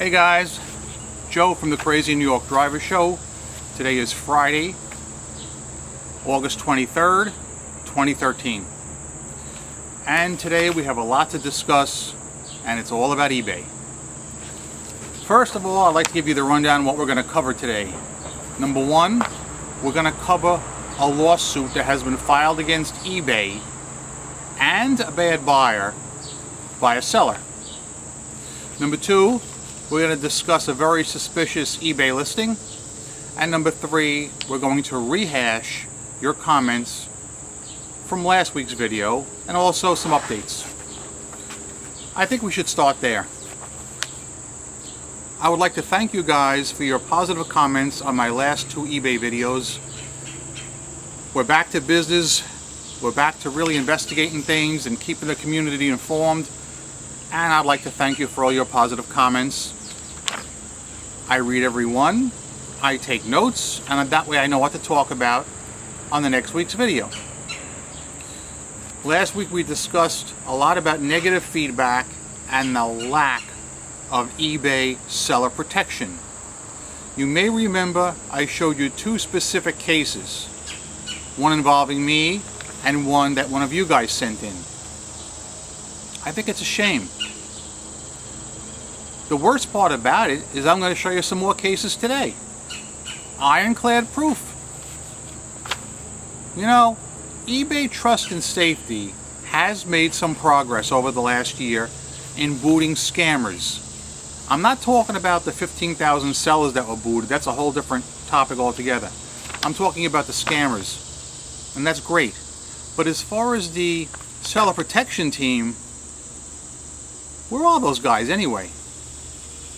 Hey guys, Joe from the Crazy New York Driver Show. Today is Friday, August 23rd, 2013. And today we have a lot to discuss, and it's all about eBay. First of all, I'd like to give you the rundown on what we're going to cover today. Number one, we're going to cover a lawsuit that has been filed against eBay and a bad buyer by a seller. Number two, we're going to discuss a very suspicious eBay listing. And number three, we're going to rehash your comments from last week's video and also some updates. I think we should start there. I would like to thank you guys for your positive comments on my last two eBay videos. We're back to business. We're back to really investigating things and keeping the community informed. And I'd like to thank you for all your positive comments. I read every one, I take notes, and that way I know what to talk about on the next week's video. Last week we discussed a lot about negative feedback and the lack of eBay seller protection. You may remember I showed you two specific cases, one involving me and one that one of you guys sent in. I think it's a shame. The worst part about it is I'm going to show you some more cases today. Ironclad proof. You know, eBay Trust and Safety has made some progress over the last year in booting scammers. I'm not talking about the 15,000 sellers that were booted. That's a whole different topic altogether. I'm talking about the scammers, and that's great. But as far as the seller protection team, where are those guys anyway?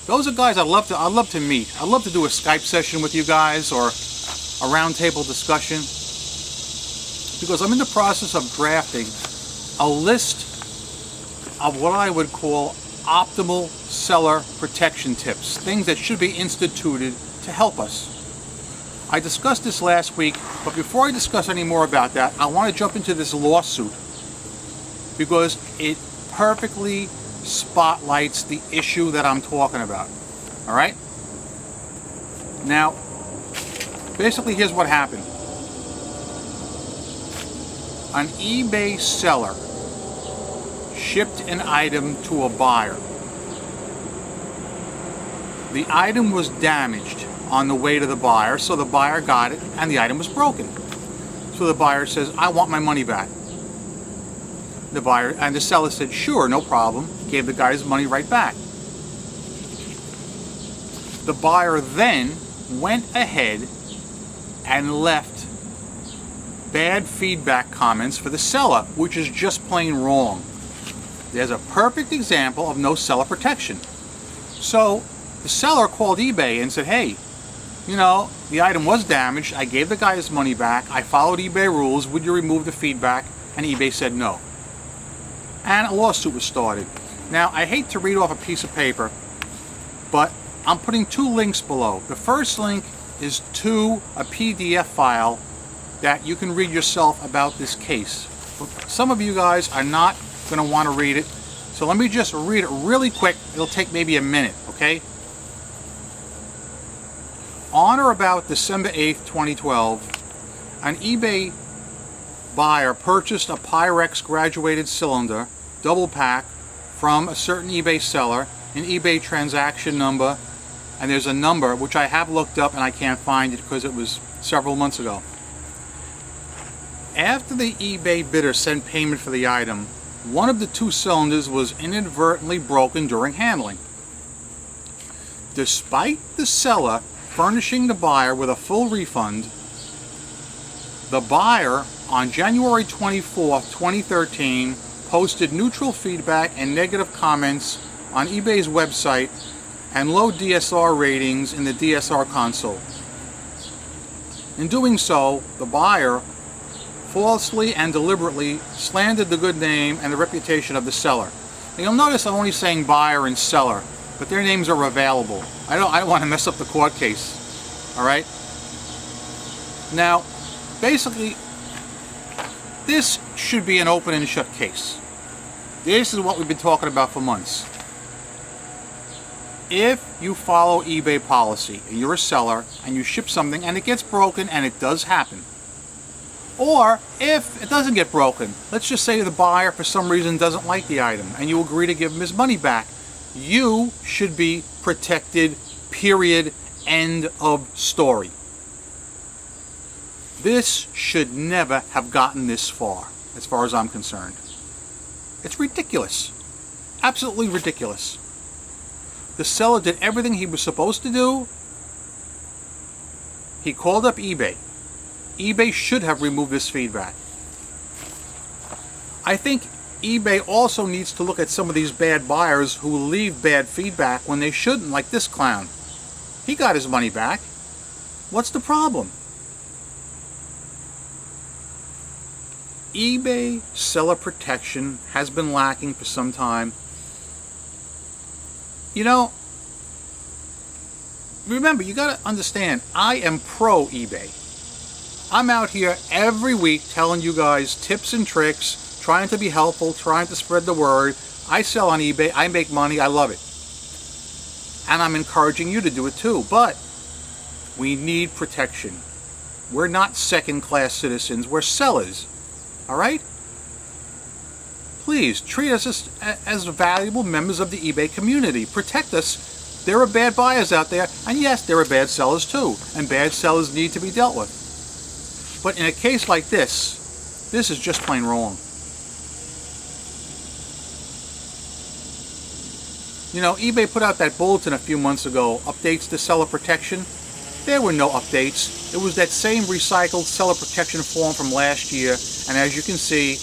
Those are guys I'd love to meet. I'd love to do a Skype session with you guys or a roundtable discussion, because I'm in the process of drafting a list of what I would call optimal seller protection tips, things that should be instituted to help us. I discussed this last week, but before I discuss any more about that, I want to jump into this lawsuit because it perfectly spotlights the issue that I'm talking about. All right? Now, basically, here's what happened. An eBay seller shipped an item to a buyer. The item was damaged on the way to the buyer, so the buyer got it and the item was broken. So the buyer says, I want my money back. The buyer and the seller said, sure, no problem. Gave the guy his money right back. The buyer then went ahead and left bad feedback comments for the seller, which is just plain wrong. There's a perfect example of no seller protection. So the seller called eBay and said, hey, you know, the item was damaged. I gave the guy his money back. I followed eBay rules. Would you remove the feedback? And eBay said no. And a lawsuit was started. Now, I hate to read off a piece of paper, but I'm putting two links below. The first link is to a PDF file that you can read yourself about this case. Some of you guys are not going to want to read it, so let me just read it really quick. It'll take maybe a minute, okay? On or about December 8th, 2012, an eBay buyer purchased a Pyrex graduated cylinder double pack from a certain eBay seller, an eBay transaction number, and there's a number which I have looked up and I can't find it because it was several months ago. After the eBay bidder sent payment for the item, one of the two cylinders was inadvertently broken during handling. Despite the seller furnishing the buyer with a full refund, the buyer on January 24th, 2013 posted neutral feedback and negative comments on eBay's website and low DSR ratings in the DSR console. In doing so, the buyer falsely and deliberately slandered the good name and the reputation of the seller. And you'll notice I'm only saying buyer and seller, but their names are available. I don't want to mess up the court case. All right? Now, basically, this should be an open and shut case. This is what we've been talking about for months. If you follow eBay policy and you're a seller and you ship something and it gets broken, and it does happen, or if it doesn't get broken, let's just say the buyer for some reason doesn't like the item and you agree to give him his money back, you should be protected, period, end of story. This should never have gotten this far as I'm concerned. It's ridiculous. Absolutely ridiculous. The seller did everything he was supposed to do. He called up eBay. eBay should have removed this feedback. I think eBay also needs to look at some of these bad buyers who leave bad feedback when they shouldn't, like this clown. He got his money back. What's the problem? eBay seller protection has been lacking for some time. You know, remember, you got to understand, I am pro eBay. I'm out here every week telling you guys tips and tricks, trying to be helpful, trying to spread the word. I sell on eBay, I make money, I love it. And I'm encouraging you to do it too, but we need protection. We're not second-class citizens, we're sellers, all right? Please treat us as valuable members of the eBay community. Protect us. There are bad buyers out there, and yes, there are bad sellers too, and bad sellers need to be dealt with. But in a case like this is just plain wrong. You know, eBay put out that bulletin a few months ago, updates to seller protection. There were no updates. It was that same recycled seller protection form from last year, and as you can see,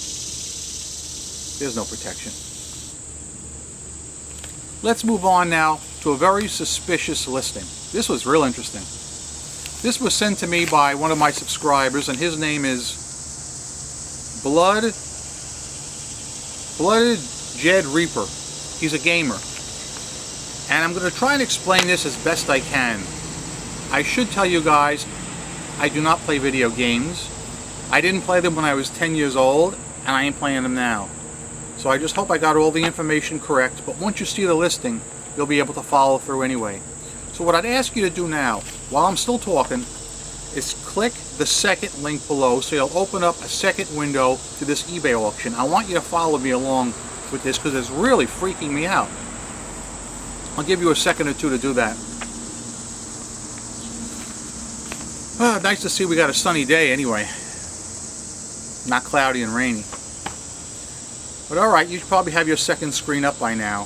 there's no protection. Let's move on now to a very suspicious listing. This was real interesting. This was sent to me by one of my subscribers, and his name is Blooded Jed Reaper. He's a gamer. And I'm going to try and explain this as best I can. I should tell you guys, I do not play video games. I didn't play them when I was 10 years old, and I ain't playing them now. So I just hope I got all the information correct, but once you see the listing, you'll be able to follow through anyway. So what I'd ask you to do now, while I'm still talking, is click the second link below so you'll open up a second window to this eBay auction. I want you to follow me along with this because it's really freaking me out. I'll give you a second or two to do that. Nice to see we got a sunny day anyway. Not cloudy and rainy. But alright, you should probably have your second screen up by now.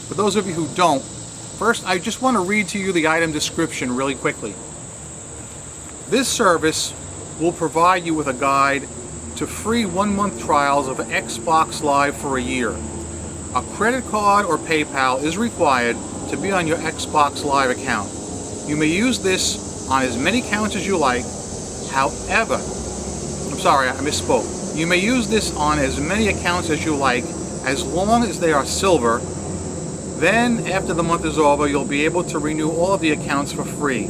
For those of you who don't, first I just want to read to you the item description really quickly. This service will provide you with a guide to free 1-month trials of Xbox Live for a year. A credit card or PayPal is required to be on your Xbox Live account. You may use this on as many accounts as you like. However, I'm sorry, I misspoke. You may use this on as many accounts as you like, as long as they are silver. Then, after the month is over, you'll be able to renew all of the accounts for free.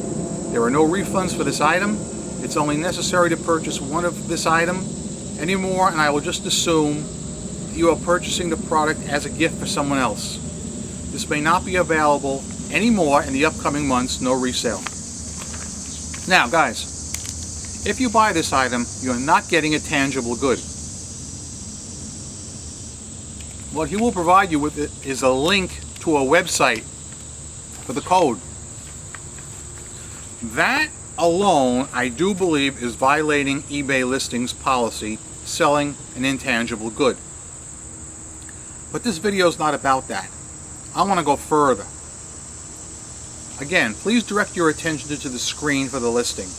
There are no refunds for this item. It's only necessary to purchase one of this item anymore, and I will just assume you are purchasing the product as a gift for someone else. This may not be available anymore in the upcoming months, no resale. Now, guys, if you buy this item, you're not getting a tangible good. What he will provide you with is a link to a website for the code. That alone, I do believe, is violating eBay listings policy, selling an intangible good. But this video is not about that. I want to go further. Again, please direct your attention to the screen for the listing.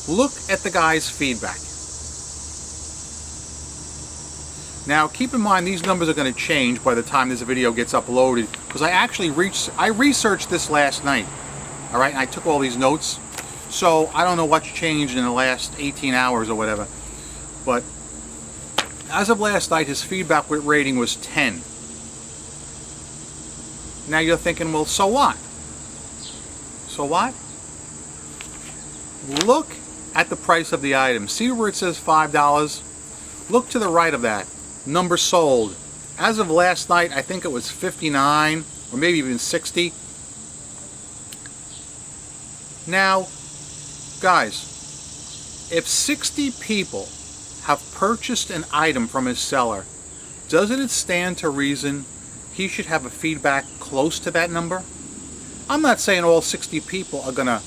Look at the guy's feedback. Now, keep in mind these numbers are going to change by the time this video gets uploaded, because I researched this last night. All right, and I took all these notes. So I don't know what's changed in the last 18 hours or whatever. But as of last night, his feedback rating was 10. Now you're thinking, well, so what? So what? Look at the price of the item. See where it says $5? Look to the right of that. Number sold As of last night, I think it was 59 or maybe even 60. Now, guys, if 60 people have purchased an item from his seller, doesn't it stand to reason he should have a feedback close to that number? I'm not saying all 60 people are going to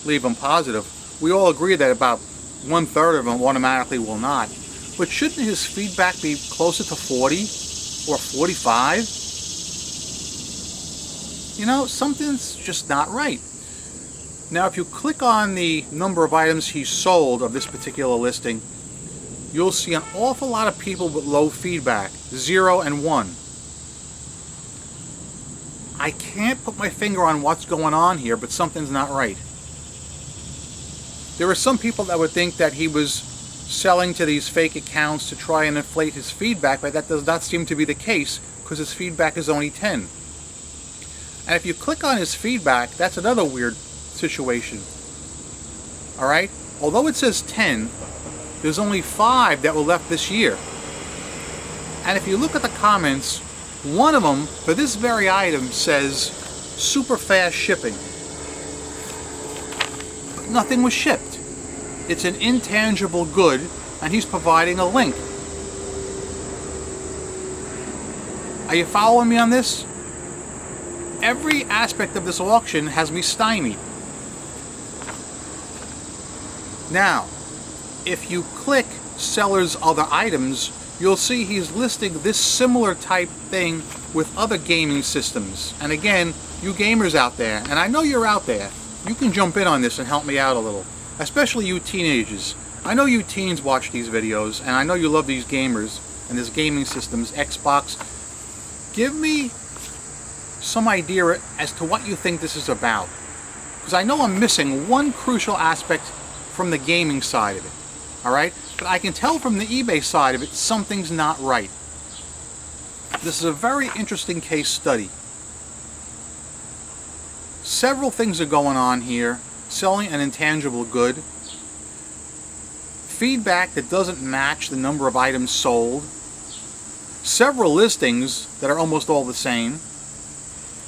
leave him positive. We all agree that about 1/3 of them automatically will not. But shouldn't his feedback be closer to 40 or 45? You know, something's just not right. Now, if you click on the number of items he sold of this particular listing, you'll see an awful lot of people with low feedback, 0 and 1. I can't put my finger on what's going on here, but something's not right. There are some people that would think that he was selling to these fake accounts to try and inflate his feedback, but that does not seem to be the case because his feedback is only 10. And if you click on his feedback, that's another weird situation. Alright? Although it says 10, there's only 5 that were left this year. And if you look at the comments, one of them for this very item says super fast shipping. But nothing was shipped. It's an intangible good, and he's providing a link. Are you following me on this? Every aspect of this auction has me stymied. Now, if you click seller's other items, you'll see he's listing this similar type thing with other gaming systems. And again, you gamers out there, and I know you're out there, you can jump in on this and help me out a little. Especially you teenagers. I know you teens watch these videos, and I know you love these gamers and these gaming systems, Xbox. Give me some idea as to what you think this is about. Because I know I'm missing one crucial aspect from the gaming side of it. Alright? But I can tell from the eBay side of it, something's not right. This is a very interesting case study. Several things are going on here. Selling an intangible good. Feedback that doesn't match the number of items sold. Several listings that are almost all the same.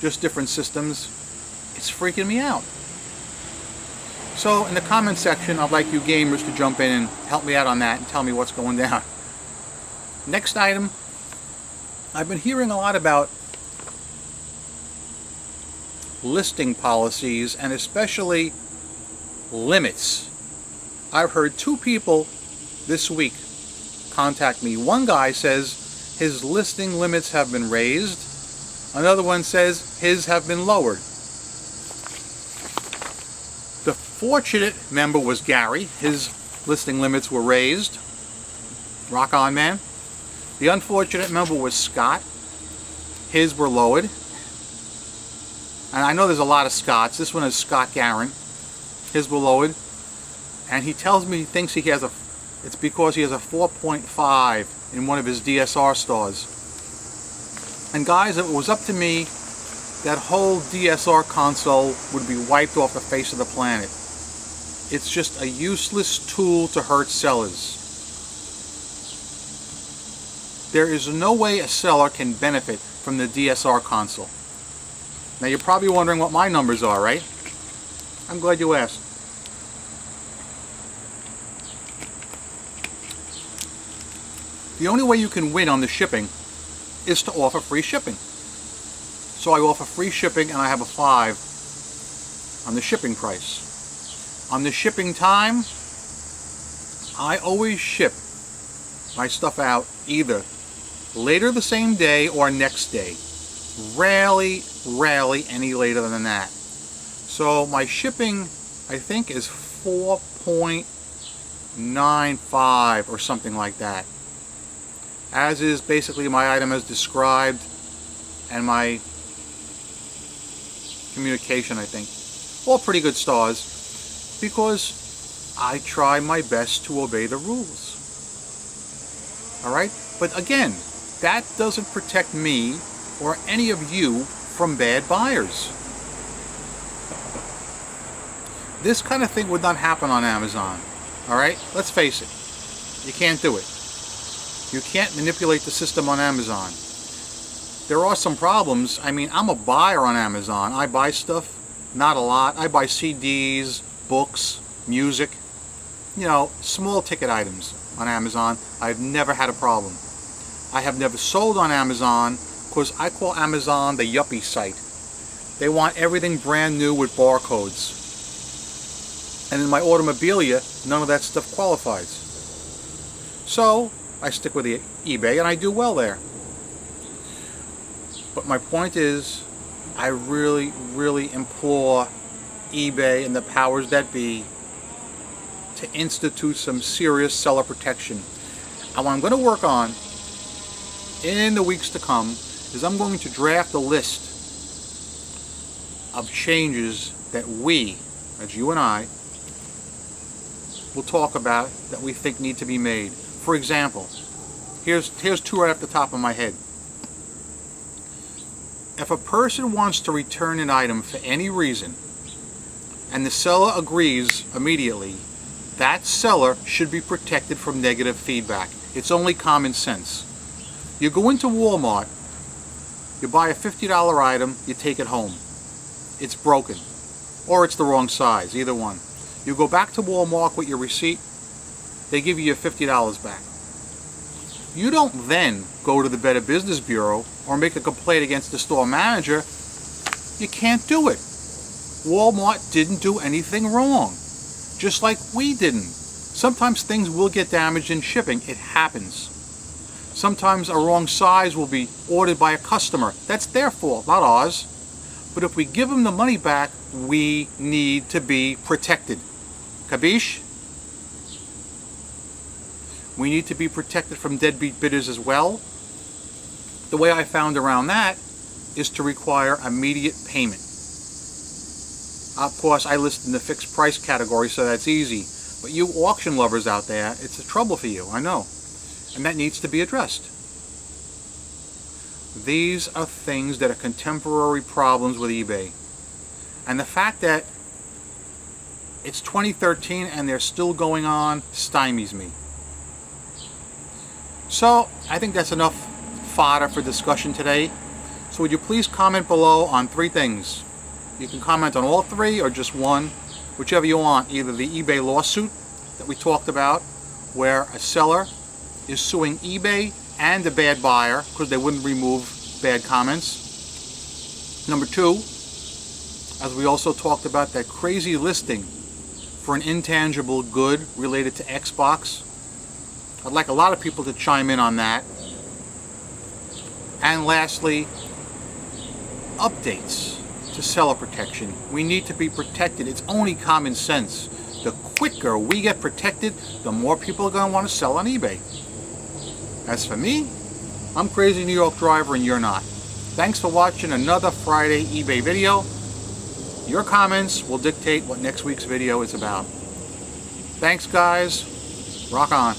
Just different systems. It's freaking me out. So in the comment section, I'd like you gamers to jump in and help me out on that and tell me what's going down. Next item. I've been hearing a lot about listing policies and especially limits. I've heard 2 people this week contact me. One guy says his listing limits have been raised. Another one says his have been lowered. The fortunate member was Gary. His listing limits were raised. Rock on, man. The unfortunate member was Scott. His were lowered. And I know there's a lot of Scotts. This one is Scott Garin. His were lowered. And he tells me he thinks he has it's because he has a 4.5 in one of his DSR stores. And guys, if it was up to me, that whole DSR console would be wiped off the face of the planet. It's just a useless tool to hurt sellers. There is no way a seller can benefit from the DSR console. Now you're probably wondering what my numbers are, right? I'm glad you asked. The only way you can win on the shipping is to offer free shipping. So I offer free shipping and I have a 5 on the shipping price. On the shipping time, I always ship my stuff out either later the same day or next day. Rarely any later than that. So my shipping, I think, is 4.95 or something like that. As is basically my item as described and my communication, I think. All pretty good stars because I try my best to obey the rules. Alright? But again, that doesn't protect me or any of you from bad buyers. This kind of thing would not happen on Amazon. Alright? Let's face it. You can't do it. You can't manipulate the system on Amazon. there are some problems. I mean, I'm a buyer on Amazon. I buy stuff, not a lot. I buy CDs, books, music, you know, small ticket items on Amazon. I've never had a problem. I have never sold on Amazon because I call Amazon the yuppie site. They want everything brand new with barcodes. And in my automobilia, none of that stuff qualifies. So I stick with the eBay and I do well there. But my point is, I really, really implore eBay and the powers that be to institute some serious seller protection. And what I'm going to work on in the weeks to come is I'm going to draft a list of changes that we, as you and I, will talk about that we think need to be made. For example, here's two right off the top of my head. If a person wants to return an item for any reason and the seller agrees immediately, that seller should be protected from negative feedback. It's only common sense. You go into Walmart, you buy a $50 item, you take it home. It's broken, or it's the wrong size, either one. You go back to Walmart with your receipt, they give you your $50 back. You don't then go to the Better Business Bureau or make a complaint against the store manager. You can't do it. Walmart didn't do anything wrong, just like we didn't. Sometimes things will get damaged in shipping. It happens. Sometimes a wrong size will be ordered by a customer. That's their fault, not ours. But if we give them the money back, we need to be protected. Kabish? We need to be protected from deadbeat bidders as well. The way I found around that is to require immediate payment. Of course, I list in the fixed price category, so that's easy. But you auction lovers out there, it's a trouble for you, I know. And that needs to be addressed. These are things that are contemporary problems with eBay. And the fact that it's 2013 and they're still going on stymies me. So I think that's enough fodder for discussion today. So would you please comment below on three things. You can comment on all three or just one, whichever you want. Either the eBay lawsuit that we talked about, where a seller is suing eBay and a bad buyer because they wouldn't remove bad comments. Number two, as we also talked about, that crazy listing for an intangible good related to Xbox. I'd like a lot of people to chime in on that. And lastly, updates to seller protection. We need to be protected. It's only common sense. The quicker we get protected, the more people are going to want to sell on eBay. As for me, I'm Crazy New York Driver and you're not. Thanks for watching another Friday eBay video. Your comments will dictate what next week's video is about. Thanks guys. Rock on.